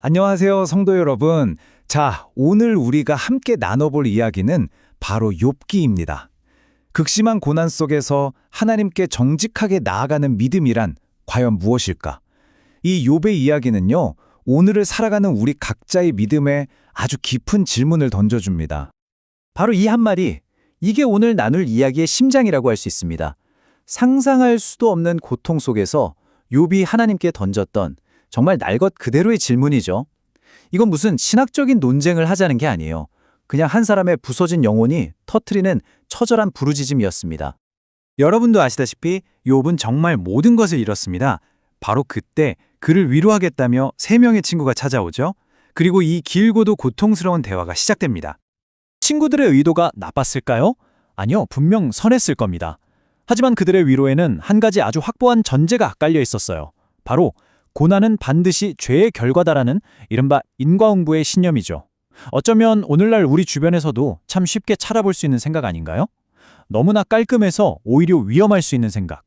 안녕하세요, 성도 여러분. 자, 오늘 우리가 함께 나눠볼 이야기는 바로 욥기입니다. 극심한 고난 속에서 하나님께 정직하게 나아가는 믿음이란 과연 무엇일까? 이 욥의 이야기는요, 오늘을 살아가는 우리 각자의 믿음에 아주 깊은 질문을 던져줍니다. 바로 이 한마디, 이게 오늘 나눌 이야기의 심장이라고 할 수 있습니다. 상상할 수도 없는 고통 속에서 욥이 하나님께 던졌던 정말 날 것 그대로의 질문이죠. 이건 무슨 신학적인 논쟁을 하자는 게 아니에요. 그냥 한 사람의 부서진 영혼이 터트리는 처절한 부르짖음이었습니다. 여러분도 아시다시피 욥은 정말 모든 것을 잃었습니다. 바로 그때 그를 위로하겠다며 세 명의 친구가 찾아오죠. 그리고 이 길고도 고통스러운 대화가 시작됩니다. 친구들의 의도가 나빴을까요? 아니요, 분명 선했을 겁니다. 하지만 그들의 위로에는 한 가지 아주 확고한 전제가 깔려 있었어요. 바로 고난은 반드시 죄의 결과다라는 이른바 인과응보의 신념이죠. 어쩌면 오늘날 우리 주변에서도 참 쉽게 찾아볼 수 있는 생각 아닌가요? 너무나 깔끔해서 오히려 위험할 수 있는 생각.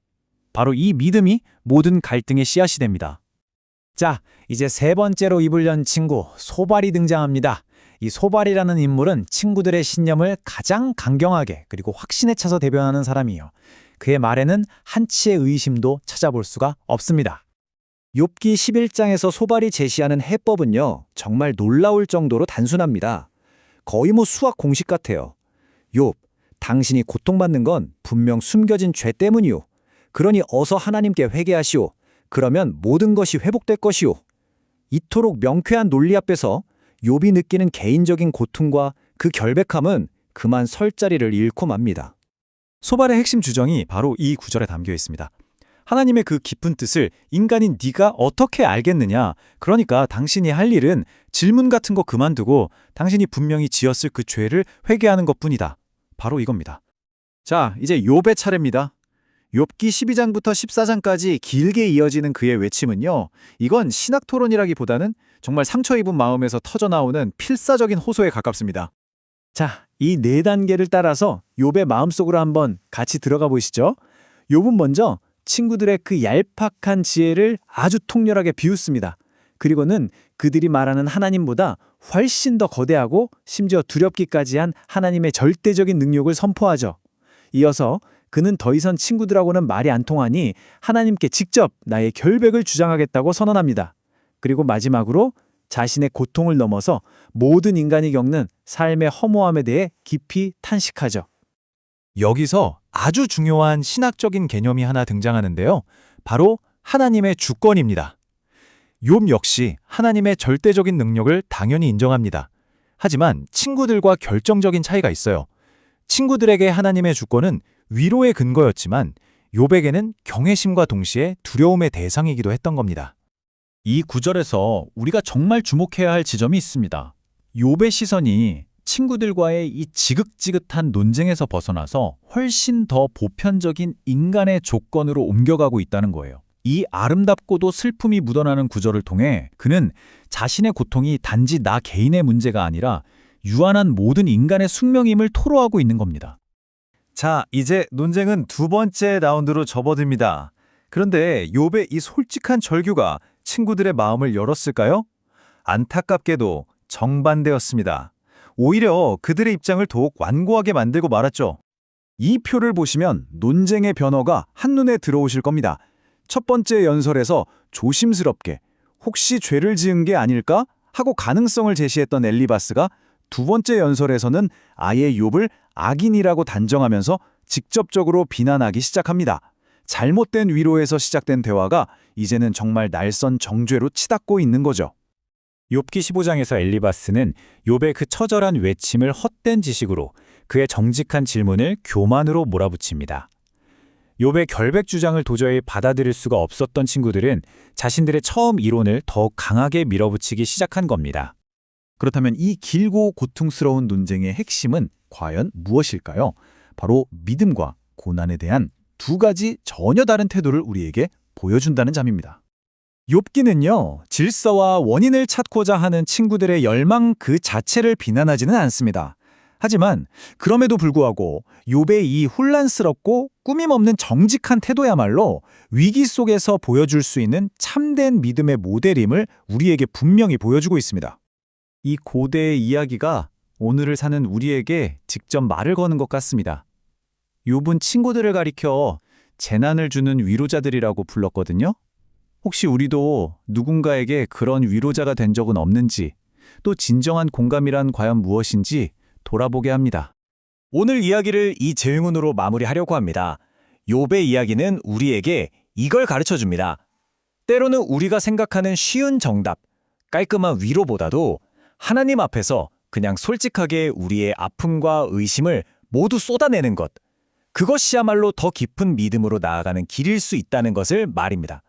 바로 이 믿음이 모든 갈등의 씨앗이 됩니다. 자, 이제 세 번째로 입을 연 친구, 소발이 등장합니다. 이 소발이라는 인물은 친구들의 신념을 가장 강경하게 그리고 확신에 차서 대변하는 사람이에요. 그의 말에는 한치의 의심도 찾아볼 수가 없습니다. 욥기 11장에서 소발이 제시하는 해법은요, 정말 놀라울 정도로 단순합니다. 거의 수학 공식 같아요. 욥, 당신이 고통받는 건 분명 숨겨진 죄 때문이오. 그러니 어서 하나님께 회개하시오. 그러면 모든 것이 회복될 것이오. 이토록 명쾌한 논리 앞에서 욥이 느끼는 개인적인 고통과 그 결백함은 그만 설 자리를 잃고 맙니다. 소발의 핵심 주정이 바로 이 구절에 담겨 있습니다. 하나님의 그 깊은 뜻을 인간인 네가 어떻게 알겠느냐? 그러니까 당신이 할 일은 질문 같은 거 그만두고 당신이 분명히 지었을 그 죄를 회개하는 것뿐이다. 바로 이겁니다. 자, 이제 욥의 차례입니다. 욥기 12장부터 14장까지 길게 이어지는 그의 외침은요. 이건 신학 토론이라기보다는 정말 상처 입은 마음에서 터져나오는 필사적인 호소에 가깝습니다. 자, 이 네 단계를 따라서 욥의 마음속으로 한번 같이 들어가 보시죠. 욥은 먼저 친구들의 그 얄팍한 지혜를 아주 통렬하게 비웃습니다. 그리고는 그들이 말하는 하나님보다 훨씬 더 거대하고 심지어 두렵기까지 한 하나님의 절대적인 능력을 선포하죠. 이어서 그는 더 이상 친구들하고는 말이 안 통하니 하나님께 직접 나의 결백을 주장하겠다고 선언합니다. 그리고 마지막으로 자신의 고통을 넘어서 모든 인간이 겪는 삶의 허무함에 대해 깊이 탄식하죠. 여기서 아주 중요한 신학적인 개념이 하나 등장하는데요. 바로 하나님의 주권입니다. 욥 역시 하나님의 절대적인 능력을 당연히 인정합니다. 하지만 친구들과 결정적인 차이가 있어요. 친구들에게 하나님의 주권은 위로의 근거였지만 욥에게는 경외심과 동시에 두려움의 대상이기도 했던 겁니다. 이 구절에서 우리가 정말 주목해야 할 지점이 있습니다. 욥의 시선이 친구들과의 이 지긋지긋한 논쟁에서 벗어나서 훨씬 더 보편적인 인간의 조건으로 옮겨가고 있다는 거예요. 이 아름답고도 슬픔이 묻어나는 구절을 통해 그는 자신의 고통이 단지 나 개인의 문제가 아니라 유한한 모든 인간의 숙명임을 토로하고 있는 겁니다. 자, 이제 논쟁은 두 번째 라운드로 접어듭니다. 그런데 욥의 이 솔직한 절규가 친구들의 마음을 열었을까요? 안타깝게도 정반대였습니다. 오히려 그들의 입장을 더욱 완고하게 만들고 말았죠. 이 표를 보시면 논쟁의 변화가 한눈에 들어오실 겁니다. 첫 번째 연설에서 조심스럽게 혹시 죄를 지은 게 아닐까? 하고 가능성을 제시했던 엘리바스가 두 번째 연설에서는 아예 욥을 악인이라고 단정하면서 직접적으로 비난하기 시작합니다. 잘못된 위로에서 시작된 대화가 이제는 정말 날선 정죄로 치닫고 있는 거죠. 욥기 15장에서 엘리바스는 욥의 그 처절한 외침을 헛된 지식으로 그의 정직한 질문을 교만으로 몰아붙입니다. 욥의 결백 주장을 도저히 받아들일 수가 없었던 친구들은 자신들의 처음 이론을 더욱 강하게 밀어붙이기 시작한 겁니다. 그렇다면 이 길고 고통스러운 논쟁의 핵심은 과연 무엇일까요? 바로 믿음과 고난에 대한 두 가지 전혀 다른 태도를 우리에게 보여준다는 점입니다. 욥기는요, 질서와 원인을 찾고자 하는 친구들의 열망 그 자체를 비난하지는 않습니다. 하지만 그럼에도 불구하고 욥의 이 혼란스럽고 꾸밈없는 정직한 태도야말로 위기 속에서 보여줄 수 있는 참된 믿음의 모델임을 우리에게 분명히 보여주고 있습니다. 이 고대의 이야기가 오늘을 사는 우리에게 직접 말을 거는 것 같습니다. 욥은 친구들을 가리켜 재난을 주는 위로자들이라고 불렀거든요. 혹시 우리도 누군가에게 그런 위로자가 된 적은 없는지, 또 진정한 공감이란 과연 무엇인지 돌아보게 합니다. 오늘 이야기를 이 질문으로 마무리하려고 합니다. 욥의 이야기는 우리에게 이걸 가르쳐 줍니다. 때로는 우리가 생각하는 쉬운 정답, 깔끔한 위로보다도 하나님 앞에서 그냥 솔직하게 우리의 아픔과 의심을 모두 쏟아내는 것, 그것이야말로 더 깊은 믿음으로 나아가는 길일 수 있다는 것을 말입니다.